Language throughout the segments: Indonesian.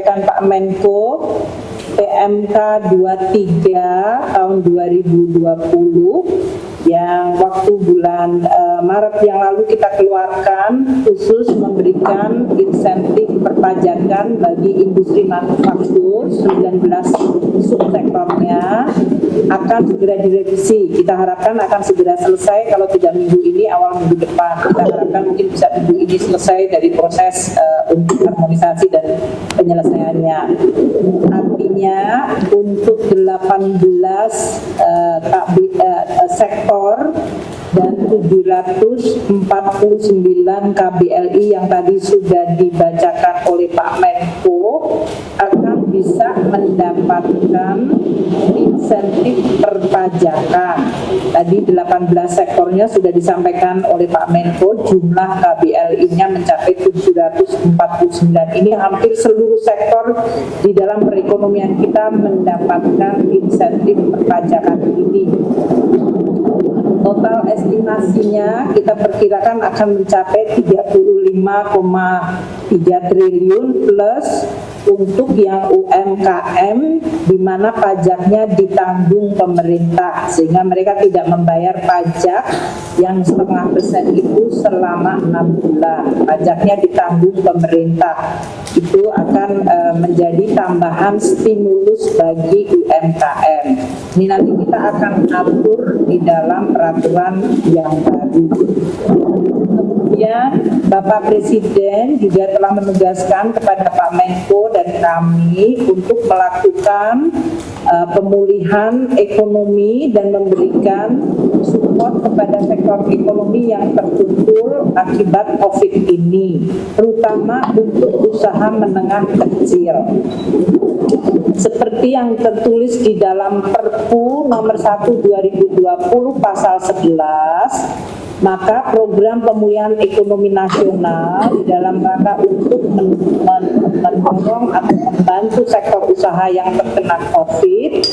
Pak Menko PMK 23 tahun 2020 yang waktu bulan Maret yang lalu kita keluarkan khusus memberikan insentif perpajakan bagi industri manufaktur 19 subsektornya akan segera direvisi. Kita harapkan akan segera selesai, kalau tidak minggu ini awal minggu depan. Kita harapkan mungkin bisa minggu ini selesai dari proses untuk harmonisasi dan penyelesaiannya. Artinya untuk 18 sektor dan 749 KBLI yang tadi sudah dibacakan oleh Pak Menko akan bisa mendapatkan insentif perpajakan. Tadi 18 sektornya sudah disampaikan oleh Pak Menko, jumlah KBLI-nya mencapai 749. Ini hampir seluruh sektor di dalam perekonomian kita mendapatkan insentif perpajakan ini. Total estimasinya kita perkirakan akan mencapai 35,3 triliun plus untuk yang UMKM di mana pajaknya ditanggung pemerintah sehingga mereka tidak membayar pajak yang 0,5% itu selama 6 bulan. Pajaknya ditanggung pemerintah. Itu akan menjadi tambahan stimulus bagi UMKM. Ini nanti kita akan atur di dalam peraturan yang baru. Kemudian Bapak Presiden juga telah menugaskan kepada Pak Menko dan kami untuk melakukan pemulihan ekonomi dan memberikan support kepada sektor ekonomi yang terpukul akibat COVID ini, terutama untuk usaha menengah kecil. Seperti yang tertulis di dalam Perpu nomor 1 2020 pasal 11, maka program pemulihan ekonomi nasional di dalam rangka untuk mendorong atau membantu sektor usaha yang terkena COVID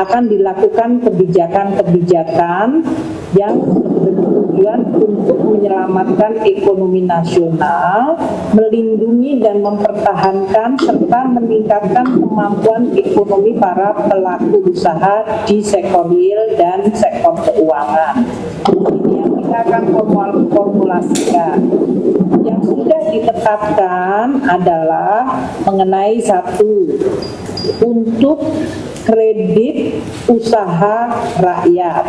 akan dilakukan kebijakan-kebijakan yang bertujuan untuk menyelamatkan ekonomi nasional, melindungi dan mempertahankan serta meningkatkan kemampuan ekonomi para pelaku usaha di sektor real dan sektor keuangan. Ini yang kita akan formulasikan. Yang sudah ditetapkan adalah mengenai satu, untuk kredit usaha rakyat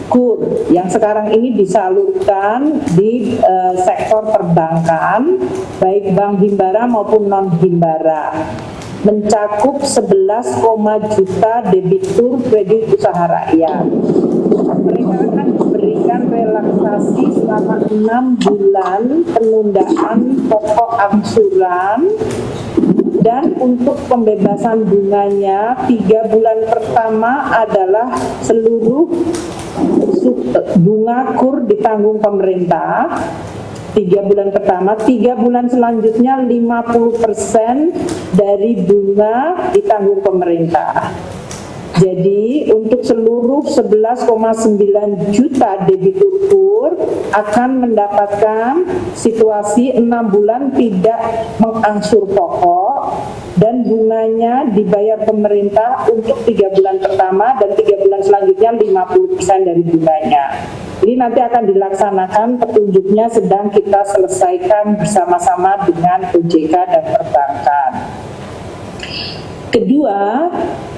KUR yang sekarang ini disalurkan di sektor perbankan baik bank himbara maupun non himbara, mencakup 11, juta debitur kredit usaha rakyat. Mereka akan diberikan relaksasi selama 6 bulan penundaan pokok angsuran, dan untuk pembebasan bunganya 3 bulan pertama adalah seluruh bunga KUR ditanggung pemerintah 3 bulan pertama, 3 bulan selanjutnya 50% dari bunga ditanggung pemerintah. Jadi untuk seluruh 11,9 juta debitur KUR akan mendapatkan situasi 6 bulan tidak mengangsur pokok dan bunganya dibayar pemerintah untuk 3 bulan pertama dan 3 bulan selanjutnya 50% dari bunganya. Ini nanti akan dilaksanakan, petunjuknya sedang kita selesaikan bersama-sama dengan OJK dan perbankan. Kedua,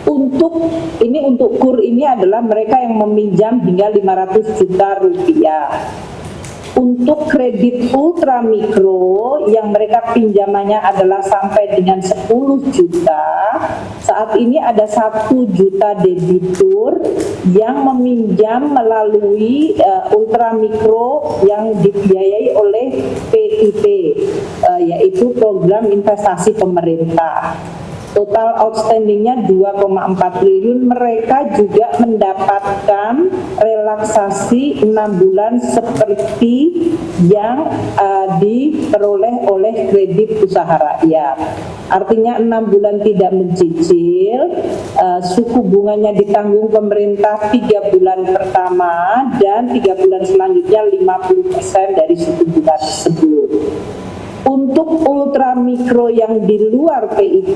untuk KUR ini adalah mereka yang meminjam hingga 500 juta rupiah. Untuk kredit ultramikro yang mereka pinjamannya adalah sampai dengan 10 juta, saat ini ada 1 juta debitur yang meminjam melalui ultramikro yang dibiayai oleh PIP, yaitu program investasi pemerintah. Total outstandingnya 2,4 triliun. Mereka juga mendapatkan relaksasi 6 bulan seperti yang diperoleh oleh kredit usaha rakyat. Artinya 6 bulan tidak mencicil, suku bunganya ditanggung pemerintah 3 bulan pertama dan 3 bulan selanjutnya 50% dari suku bunga tersebut. Untuk ultra mikro yang di luar PIP,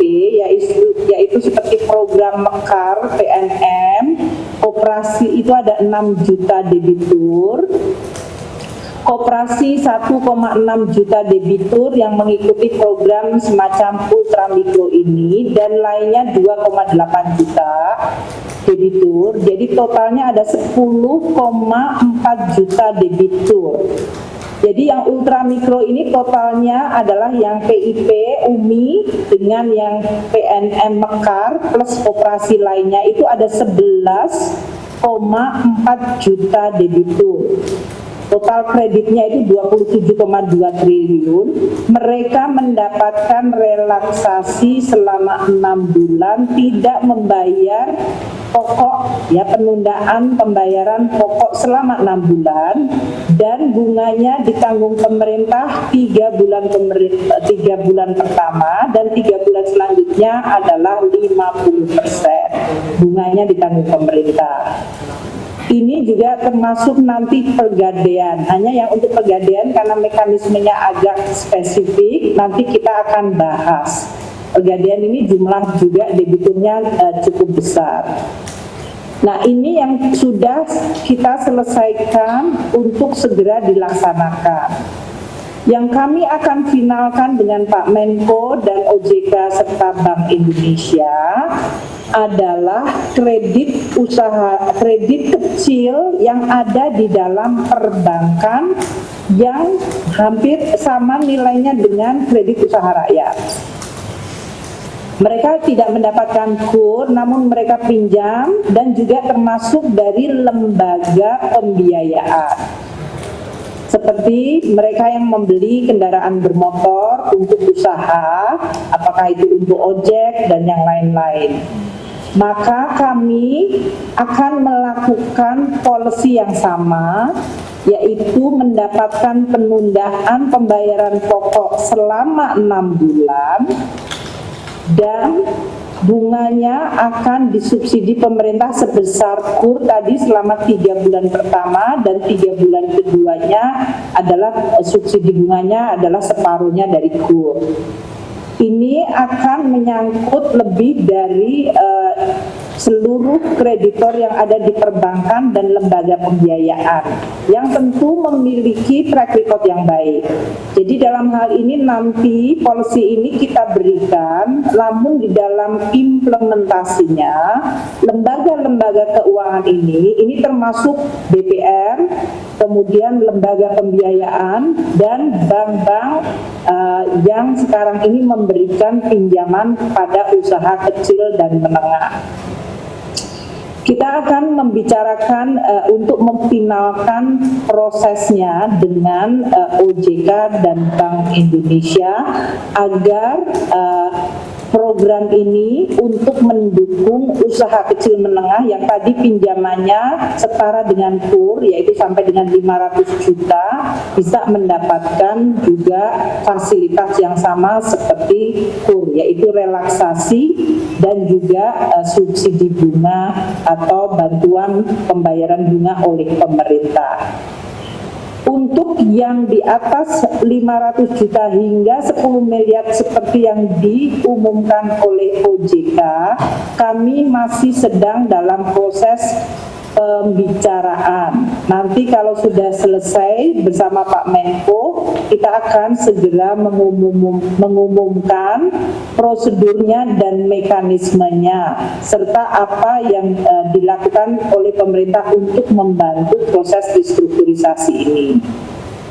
yaitu seperti program Mekar, PNM, koperasi itu ada 6 juta debitur, koperasi 1,6 juta debitur yang mengikuti program semacam ultra mikro ini, dan lainnya 2,8 juta debitur. Jadi totalnya ada 10,4 juta debitur. Jadi yang ultra mikro ini totalnya adalah yang PIP, UMI dengan yang PNM Mekar plus koperasi lainnya itu ada 11,4 juta debitur. Total kreditnya itu 27,2 triliun. Mereka mendapatkan relaksasi selama 6 bulan tidak membayar pokok, ya, penundaan pembayaran pokok selama 6 bulan, dan bunganya ditanggung pemerintah 3 bulan pertama, dan 3 bulan selanjutnya adalah 50%. Bunganya ditanggung pemerintah. Ini juga termasuk nanti pegadaian. Hanya yang untuk pegadaian karena mekanismenya agak spesifik, nanti kita akan bahas. Pegadaian ini jumlah juga debiturnya cukup besar. Nah, ini yang sudah kita selesaikan untuk segera dilaksanakan. Yang kami akan finalkan dengan Pak Menko dan OJK serta Bank Indonesia adalah kredit kecil yang ada di dalam perbankan yang hampir sama nilainya dengan kredit usaha rakyat. Mereka tidak mendapatkan KUR, namun mereka pinjam dan juga termasuk dari lembaga pembiayaan. Seperti mereka yang membeli kendaraan bermotor untuk usaha, apakah itu untuk ojek dan yang lain-lain. Maka kami akan melakukan policy yang sama, yaitu mendapatkan penundaan pembayaran pokok selama 6 bulan, dan bunganya akan disubsidi pemerintah sebesar KUR tadi selama 3 bulan pertama, dan 3 bulan keduanya adalah subsidi bunganya adalah separuhnya dari KUR. Ini akan menyangkut lebih dari seluruh kreditor yang ada di perbankan dan lembaga pembiayaan yang tentu memiliki track record yang baik. Jadi dalam hal ini nanti policy ini kita berikan, namun di dalam implementasinya lembaga-lembaga keuangan ini termasuk BPR, kemudian lembaga pembiayaan dan bank-bank yang sekarang ini memberikan pinjaman pada usaha kecil dan menengah. Kita akan membicarakan untuk memfinalkan prosesnya dengan OJK dan Bank Indonesia agar program ini untuk mendukung usaha kecil menengah yang tadi pinjamannya setara dengan KUR, yaitu sampai dengan 500 juta, bisa mendapatkan juga fasilitas yang sama seperti KUR, yaitu relaksasi dan juga subsidi bunga atau bantuan pembayaran bunga oleh pemerintah. Untuk yang di atas 500 juta hingga 10 miliar seperti yang diumumkan oleh OJK, kami masih sedang dalam proses pembicaraan. Nanti kalau sudah selesai bersama Pak Menko, kita akan segera mengumumkan prosedurnya dan mekanismenya, serta apa yang dilakukan oleh pemerintah untuk membantu proses restrukturisasi ini.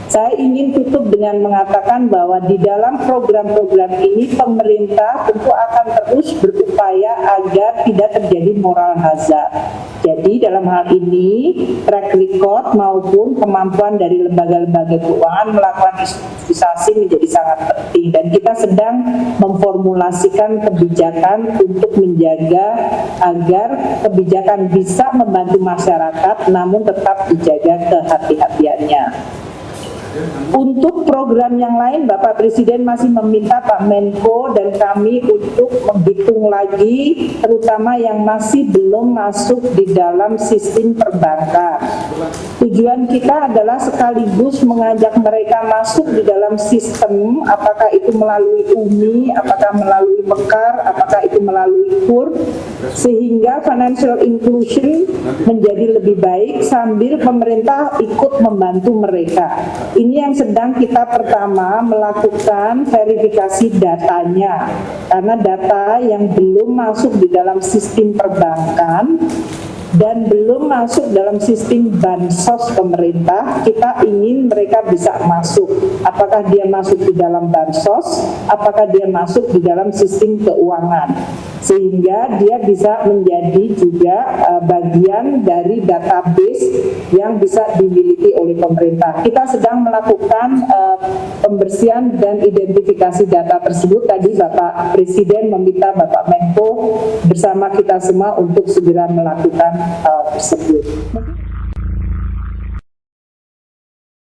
Saya ingin tutup dengan mengatakan bahwa di dalam program-program ini pemerintah tentu akan terus berupaya agar tidak terjadi moral hazard. Jadi dalam hal ini track record maupun kemampuan dari lembaga-lembaga keuangan melakukan restrukturisasi menjadi sangat penting, dan kita sedang memformulasikan kebijakan untuk menjaga agar kebijakan bisa membantu masyarakat namun tetap dijaga kehati-hatiannya. Untuk program yang lain, Bapak Presiden masih meminta Pak Menko dan kami untuk menghitung lagi, terutama yang masih belum masuk di dalam sistem perbankan. Tujuan kita adalah sekaligus mengajak mereka masuk di dalam sistem, apakah itu melalui UMI, apakah melalui Mekar, apakah itu melalui KUR, sehingga financial inclusion menjadi lebih baik sambil pemerintah ikut membantu mereka. Ini yang sedang kita pertama melakukan verifikasi datanya, karena data yang belum masuk di dalam sistem perbankan dan belum masuk dalam sistem bansos pemerintah, kita ingin mereka bisa masuk. Apakah dia masuk di dalam bansos, apakah dia masuk di dalam sistem keuangan, sehingga dia bisa menjadi juga bagian dari database yang bisa dimiliki oleh pemerintah. Kita sedang melakukan pembersihan dan identifikasi data tersebut. Tadi Bapak Presiden meminta Bapak Menko bersama kita semua untuk segera melakukan tersebut.